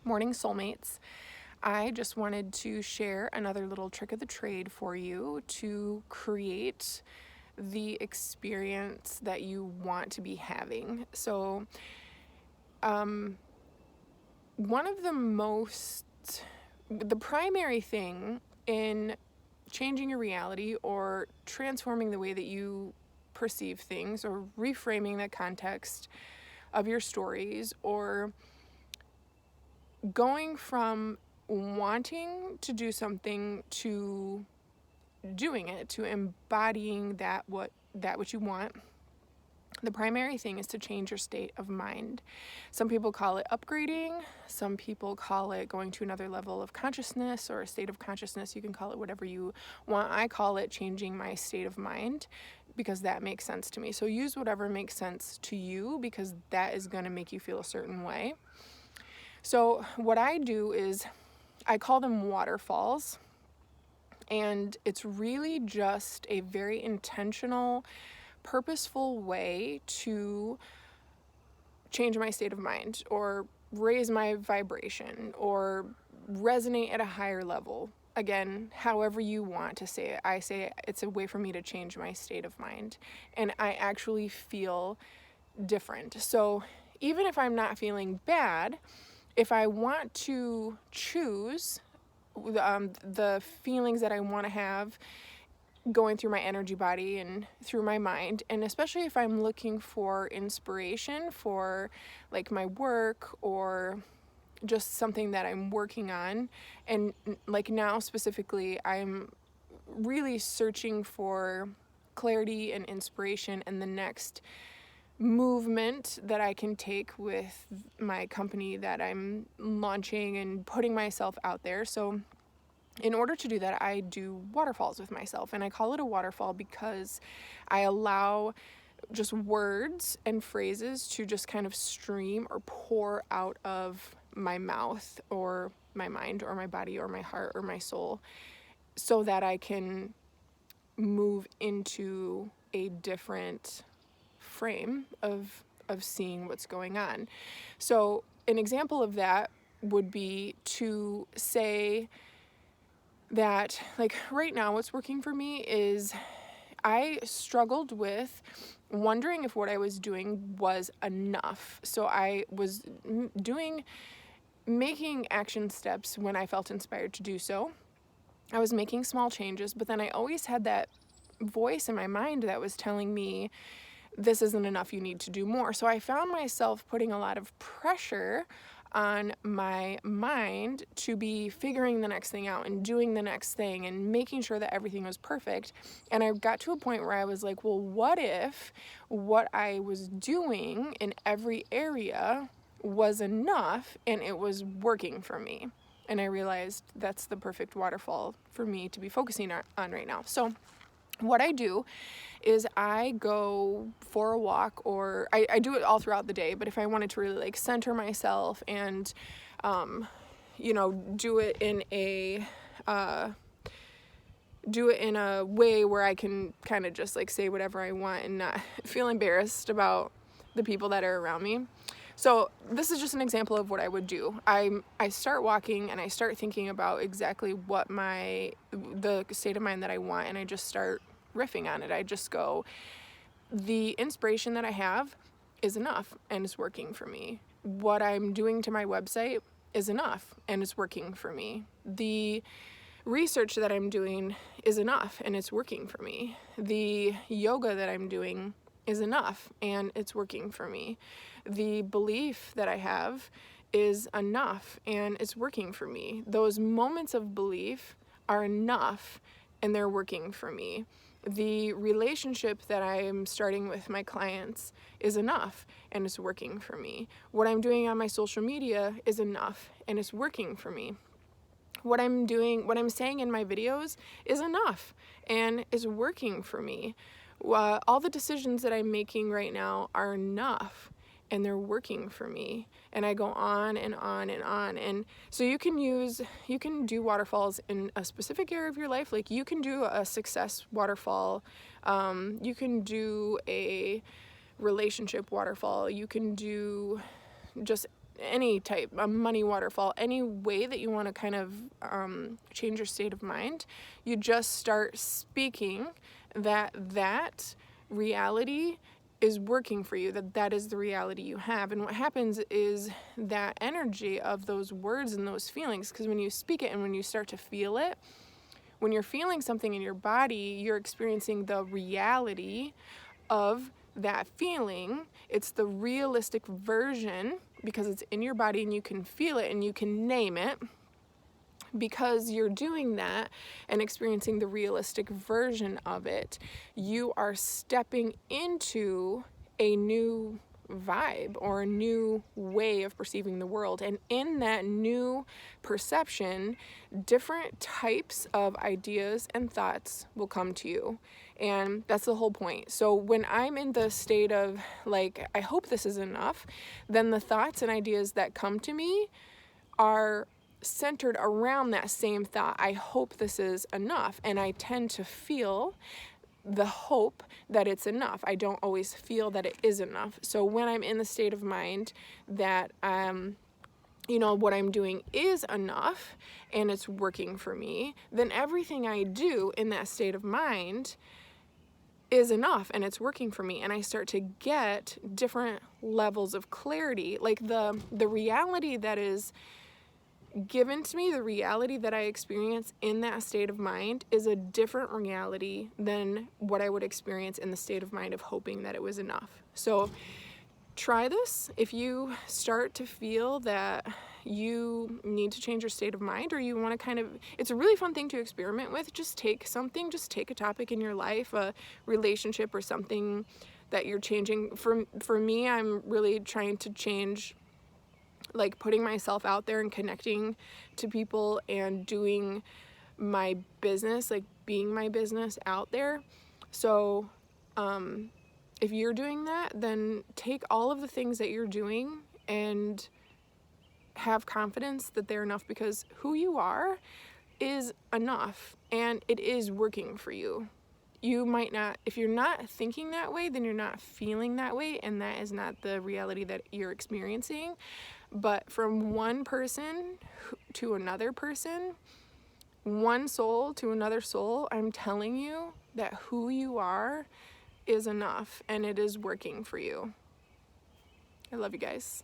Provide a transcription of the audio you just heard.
Morning Soulmates. I just wanted to share another little trick of the trade for you to create the experience that you want to be having. So, one of the primary thing in changing your reality or transforming the way that you perceive things or reframing the context of your stories or going from wanting to do something to doing it, to embodying that which you want. The primary thing is to change your state of mind. Some people call it upgrading. Some people call it going to another level of consciousness or a state of consciousness. You can call it whatever you want. I call it changing my state of mind because that makes sense to me. So use whatever makes sense to you because that is going to make you feel a certain way. So what I do is I call them waterfalls, and it's really just a very intentional, purposeful way to change my state of mind or raise my vibration or resonate at a higher level. Again, however you want to say it. I say it's a way for me to change my state of mind, and I actually feel different. So even if I'm not feeling bad, if I want to choose the feelings that I want to have going through my energy body and through my mind, and especially if I'm looking for inspiration for like my work or just something that I'm working on, and like now specifically I'm really searching for clarity and inspiration and the next movement that I can take with my company that I'm launching and putting myself out there. So in order to do that, I do waterfalls with myself, and I call it a waterfall because I allow just words and phrases to just kind of stream or pour out of my mouth or my mind or my body or my heart or my soul so that I can move into a different frame of seeing what's going on. So an example of that would be to say that, like right now, what's working for me is I struggled with wondering if what I was doing was enough. So I was making action steps when I felt inspired to do so. I was making small changes, but then I always had that voice in my mind that was telling me, this isn't enough, you need to do more. So I found myself putting a lot of pressure on my mind to be figuring the next thing out and doing the next thing and making sure that everything was perfect. And I got to a point where I was like, well, what if what I was doing in every area was enough and it was working for me? And I realized that's the perfect waterfall for me to be focusing on right now. So what I do is I go for a walk, or I do it all throughout the day, but if I wanted to really like center myself and, do it in a way where I can kind of just like say whatever I want and not feel embarrassed about the people that are around me. So this is just an example of what I would do. I start walking and I start thinking about exactly what the state of mind that I want, and I just start riffing on it. I just go, the inspiration that I have is enough and it's working for me. What I'm doing to my website is enough and it's working for me. The research that I'm doing is enough and it's working for me. The yoga that I'm doing is enough and it's working for me. The belief that I have is enough and it's working for me. Those moments of belief are enough and they're working for me. The relationship that I am starting with my clients is enough and it's working for me. What I'm doing on my social media is enough and it's working for me. What I'm saying in my videos is enough and is working for me. All the decisions that I'm making right now are enough and they're working for me. And I go on and on and on. And so you can do waterfalls in a specific area of your life. Like you can do a success waterfall. You can do a relationship waterfall. You can do just any type, a money waterfall, any way that you want to kind of change your state of mind, you just start speaking that reality is working for you, that is the reality you have. And what happens is that energy of those words and those feelings, because when you speak it and when you start to feel it, when you're feeling something in your body, you're experiencing the reality of that feeling. It's the realistic version because it's in your body and you can feel it and you can name it. Because you're doing that and experiencing the realistic version of it, you are stepping into a new vibe or a new way of perceiving the world. And in that new perception, different types of ideas and thoughts will come to you. And that's the whole point. So when I'm in the state of like, I hope this is enough, then the thoughts and ideas that come to me are centered around that same thought. I hope this is enough. And I tend to feel the hope that it's enough. I don't always feel that it is enough. So when I'm in the state of mind that what I'm doing is enough and it's working for me, then everything I do in that state of mind is enough and it's working for me. And I start to get different levels of clarity. Like the reality that is given to me, the reality that I experience in that state of mind is a different reality than what I would experience in the state of mind of hoping that it was enough. So try this. If you start to feel that you need to change your state of mind, or you want to it's a really fun thing to experiment with. Just take a topic in your life, a relationship or something that you're changing. For me, I'm really trying to change, like putting myself out there and connecting to people and doing my business, like being my business out there. So if you're doing that, then take all of the things that you're doing and have confidence that they're enough, because who you are is enough and it is working for you. You might not, if you're not thinking that way, then you're not feeling that way, and that is not the reality that you're experiencing. But from one person to another person, one soul to another soul, I'm telling you that who you are is enough and it is working for you. I love you guys.